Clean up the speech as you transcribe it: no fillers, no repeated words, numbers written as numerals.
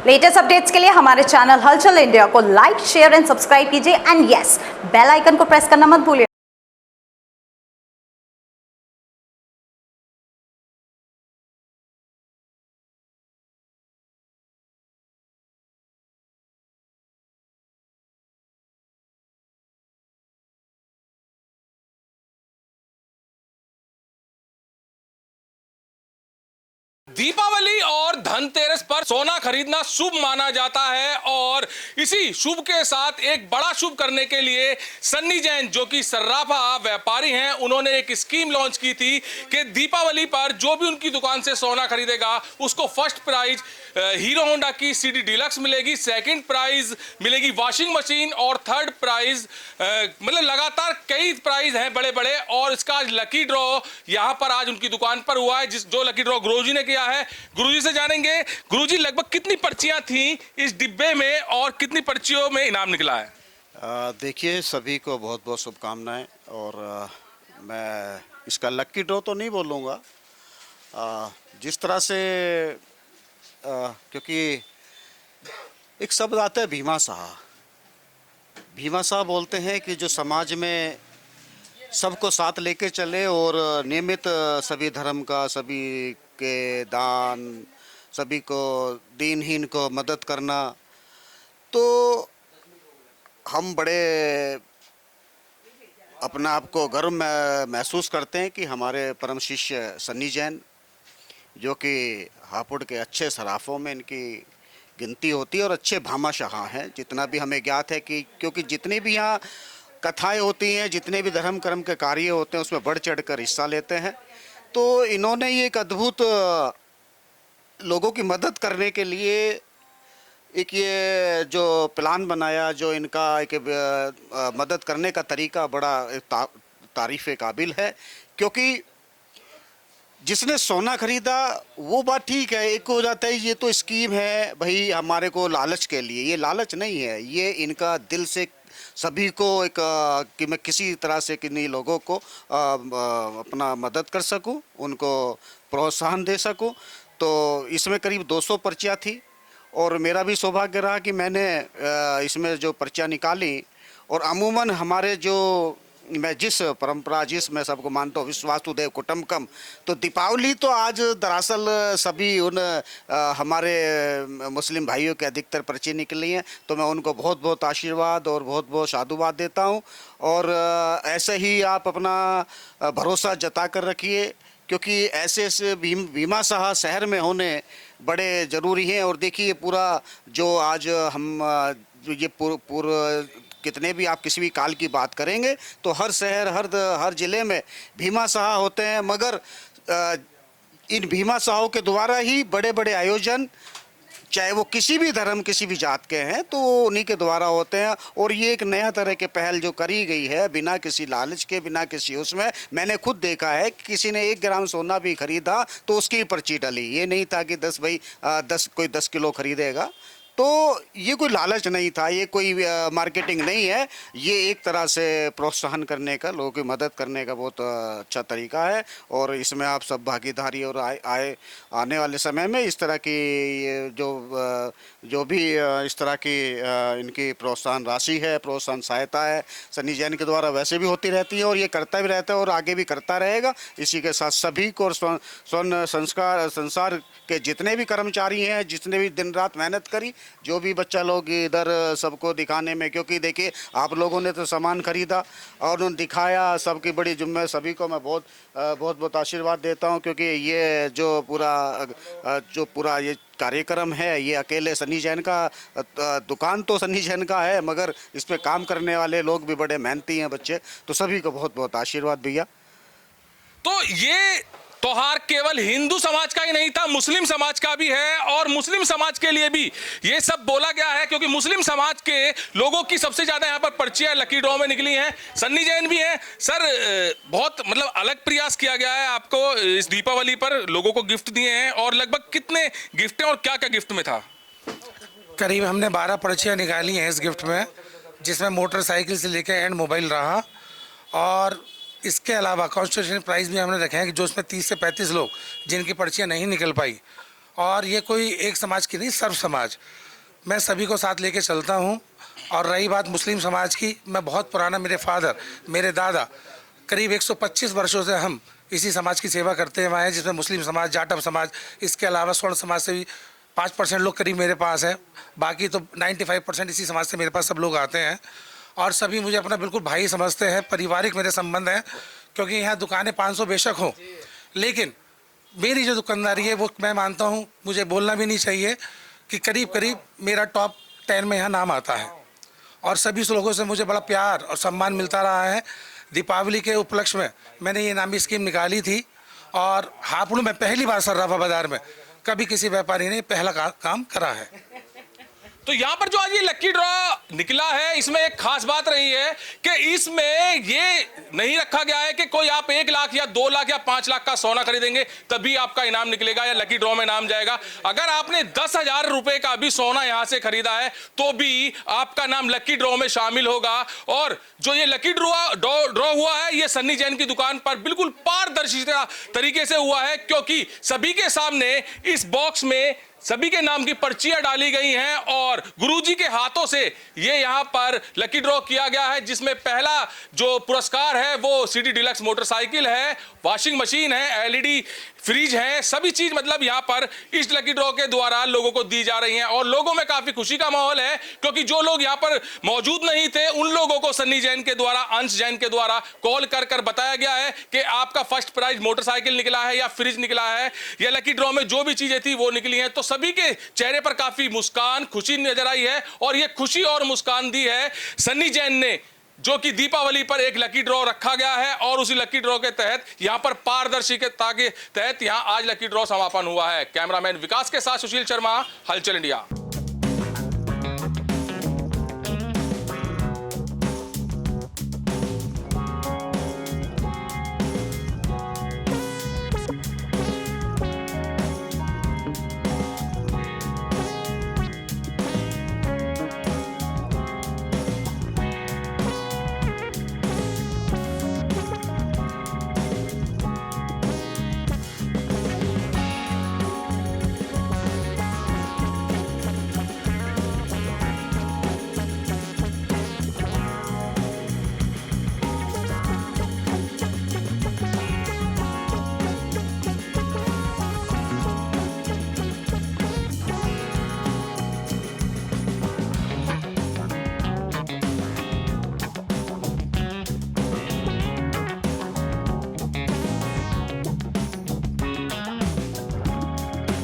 Latest updates के लिए हमारे चैनल हलचल इंडिया को लाइक, शेयर एंड सब्सक्राइब कीजिए एंड यस, बेल आइकन को प्रेस करना मत भूलिए। दीपावली और धनतेरस पर सोना खरीदना शुभ माना जाता है और इसी शुभ के साथ एक बड़ा शुभ करने के लिए सन्नी जैन, जो कि सर्राफा व्यापारी हैं, उन्होंने एक स्कीम लॉन्च की थी कि दीपावली पर जो भी उनकी दुकान से सोना खरीदेगा उसको फर्स्ट प्राइज हीरो होंडा की सीडी डीलक्स मिलेगी, सेकंड प्राइज मिलेगी वॉशिंग मशीन और थर्ड प्राइज मतलब लगातार कई प्राइज हैं बड़े बड़े। और इसका आज लकी ड्रॉ यहां पर आज उनकी दुकान पर हुआ है, जो लकी ड्रॉ गुरुजी ने किया है। गुरुजी से जानेंगे, गुरुजी लगभग कितनी पर्चियां थी इस डिब्बे में और कितनी पर्चियों में इनाम निकला है? देखिए, सभी को बहुत बहुत शुभकामनाएं। और मैं इसका लक्की ड्रॉ तो नहीं बोलूँगा, जिस तरह से क्योंकि एक शब्द आता है भीमा शाह। भीमा शाह बोलते हैं कि जो समाज में सबको साथ लेके चले और नियमित सभी धर्म का, सभी के दान, सभी को दीनहीन को मदद करना। तो हम बड़े अपना आप को गर्व महसूस करते हैं कि हमारे परम शिष्य सन्नी जैन, जो कि हापुड़ के अच्छे सराफों में इनकी गिनती होती है और अच्छे भामाशाह हैं, जितना भी हमें ज्ञात है कि क्योंकि जितनी भी यहाँ कथाएं होती हैं, जितने भी धर्म कर्म के कार्य होते हैं, उसमें बढ़ चढ़ कर हिस्सा लेते हैं। तो इन्होंने ये एक अद्भुत लोगों की मदद करने के लिए एक ये जो प्लान बनाया, जो इनका एक मदद करने का तरीका बड़ा तारीफ़ काबिल है। क्योंकि जिसने सोना खरीदा वो बात ठीक है, एक हो जाता है ये तो स्कीम है भाई हमारे को लालच के लिए। ये लालच नहीं है, ये इनका दिल से सभी को एक कि मैं किसी तरह से किन्हीं लोगों को अपना मदद कर सकूं, उनको प्रोत्साहन दे सकूं। तो इसमें करीब 200 पर्चियाँ थी और मेरा भी सौभाग्य रहा कि मैंने इसमें जो पर्चियाँ निकाली। और अमूमन हमारे जो मैं जिस परंपरा, जिस मैं सबको मानता हूँ विश्वासुदेव कुटुंबकम, तो दीपावली तो आज दरअसल सभी उन हमारे मुस्लिम भाइयों के अधिकतर पर्ची निकली हैं। तो मैं उनको बहुत बहुत आशीर्वाद और बहुत बहुत साधुवाद देता हूँ। और ऐसे ही आप अपना भरोसा जता कर रखिए, क्योंकि ऐसे ऐसे भीमा शाह शहर में होने बड़े ज़रूरी हैं। और देखिए पूरा जो आज हम ये पूर्व कितने भी आप किसी भी काल की बात करेंगे तो हर शहर, हर ज़िले में भीमा शाह होते हैं। मगर इन भीमा शाहों के द्वारा ही बड़े बड़े आयोजन, चाहे वो किसी भी धर्म, किसी भी जात के हैं, तो उन्हीं के द्वारा होते हैं। और ये एक नया तरह के पहल जो करी गई है, बिना किसी लालच के, बिना किसी उसमें, मैंने खुद देखा है कि किसी ने 1 ग्राम सोना भी खरीदा तो उसकी पर्ची डली। ये नहीं था कि 10 भाई 10 किलो खरीदेगा। तो ये कोई लालच नहीं था, ये कोई मार्केटिंग नहीं है, ये एक तरह से प्रोत्साहन करने का, लोगों की मदद करने का बहुत अच्छा तरीका है। और इसमें आप सब भागीदारी और आने वाले समय में इस तरह की जो भी इस तरह की इनकी प्रोत्साहन राशि है, प्रोत्साहन सहायता है, सन्नी जैन के द्वारा वैसे भी होती रहती है और ये करता भी रहता है और आगे भी करता रहेगा। इसी के साथ सभी को स्वर्ण संसार के जितने भी कर्मचारी हैं, जितने भी दिन रात मेहनत करी, जो भी बच्चा लोग इधर सबको दिखाने में, क्योंकि देखिए आप लोगों ने तो सामान खरीदा और उन्होंने दिखाया, सबकी बड़ी जिम्मे, सभी को मैं बहुत बहुत आशीर्वाद देता हूं। क्योंकि ये जो पूरा ये कार्यक्रम है, ये अकेले सन्नी जैन का दुकान तो सन्नी जैन का है, मगर इसमें काम करने वाले लोग भी बड़े मेहनती हैं बच्चे। तो सभी को बहुत बहुत आशीर्वाद भैया। तो ये त्योहार केवल हिंदू समाज का ही नहीं था, मुस्लिम समाज का भी है और मुस्लिम समाज के लिए भी ये सब बोला गया है, क्योंकि मुस्लिम समाज के लोगों की सबसे ज्यादा यहाँ पर पर्चियां लकी ड्रॉ में निकली हैं। सन्नी जैन भी हैं। सर, बहुत मतलब अलग प्रयास किया गया है आपको इस दीपावली पर, लोगों को गिफ्ट दिए हैं और लगभग कितने गिफ्ट हैं और क्या क्या गिफ्ट में था? करीब हमने 12 पर्चियाँ निकाली हैं इस गिफ्ट में, जिसमें मोटरसाइकिल से लेकर एंड मोबाइल रहा। और इसके अलावा कॉन्स्टिट्यूशन प्राइज़ भी हमने रखे हैं कि जो उसमें 30 से 35 लोग जिनकी पर्चियाँ नहीं निकल पाई और ये कोई एक समाज की नहीं, सर्व समाज, मैं सभी को साथ लेके चलता हूँ। और रही बात मुस्लिम समाज की, मैं बहुत पुराना, मेरे फादर, मेरे दादा, करीब 125 वर्षों से हम इसी समाज की सेवा करते हुए हैं, जिसमें मुस्लिम समाज, जाटव समाज, इसके अलावा स्वर्ण समाज से भी 5% लोग करीब मेरे पास हैं। बाकी तो 95% इसी समाज से मेरे पास सब लोग आते हैं और सभी मुझे अपना बिल्कुल भाई समझते हैं, पारिवारिक मेरे संबंध हैं। क्योंकि यहाँ दुकानें 500 बेशक हों, लेकिन मेरी जो दुकानदारी है वो मैं मानता हूँ, मुझे बोलना भी नहीं चाहिए कि करीब करीब मेरा टॉप 10 में यहाँ नाम आता है और सभी लोगों से मुझे बड़ा प्यार और सम्मान मिलता रहा है। दीपावली के उपलक्ष्य में मैंने ये इनामी स्कीम निकाली थी और हापुड़ में पहली बार सर्राफा बाजार में कभी किसी व्यापारी ने पहला काम करा है। तो यहाँ पर जो आज ये लकी ड्रॉ निकला है, इसमें एक खास बात रही है कि इसमें ये नहीं रखा गया है कि कोई आप 1 लाख या 2 लाख या 5 लाख का सोना खरीदेंगे तभी आपका इनाम निकलेगा या लकी ड्रॉ में नाम जाएगा। अगर आपने 10,000 रुपए का भी सोना यहाँ से खरीदा है तो भी आपका नाम लकी ड्रॉ में शामिल होगा। और जो ये लकी ड्रॉ हुआ है, ये सन्नी जैन की दुकान पर बिल्कुल पारदर्शी तरीके से हुआ है, क्योंकि सभी के सामने इस बॉक्स में सभी के नाम की पर्चियां डाली गई हैं और गुरुजी के हाथों से ये यहां पर लकी ड्रॉ किया गया है, जिसमें पहला जो पुरस्कार है वो सिटी डिलक्स मोटरसाइकिल है, वॉशिंग मशीन है, एलईडी फ्रिज है, सभी चीज मतलब यहां पर इस लकी ड्रॉ के द्वारा लोगों को दी जा रही हैं। और लोगों में काफी खुशी का माहौल है, क्योंकि जो लोग यहां पर मौजूद नहीं थे उन लोगों को सन्नी जैन के द्वारा, अंश जैन के द्वारा कॉल कर बताया गया है कि आपका फर्स्ट प्राइज मोटरसाइकिल निकला है या फ्रिज निकला है या लकी ड्रॉ में जो भी चीजें थी वो निकली हैं। तो सभी के चेहरे पर काफी मुस्कान, खुशी नजर आई है और ये खुशी और मुस्कान दी है सन्नी जैन ने, जो कि दीपावली पर एक लकी ड्रॉ रखा गया है और उसी लकी ड्रॉ के तहत यहां पर पारदर्शिता के तहत यहां आज लकी ड्रॉ समापन हुआ है। कैमरामैन विकास के साथ सुशील शर्मा, हलचल इंडिया।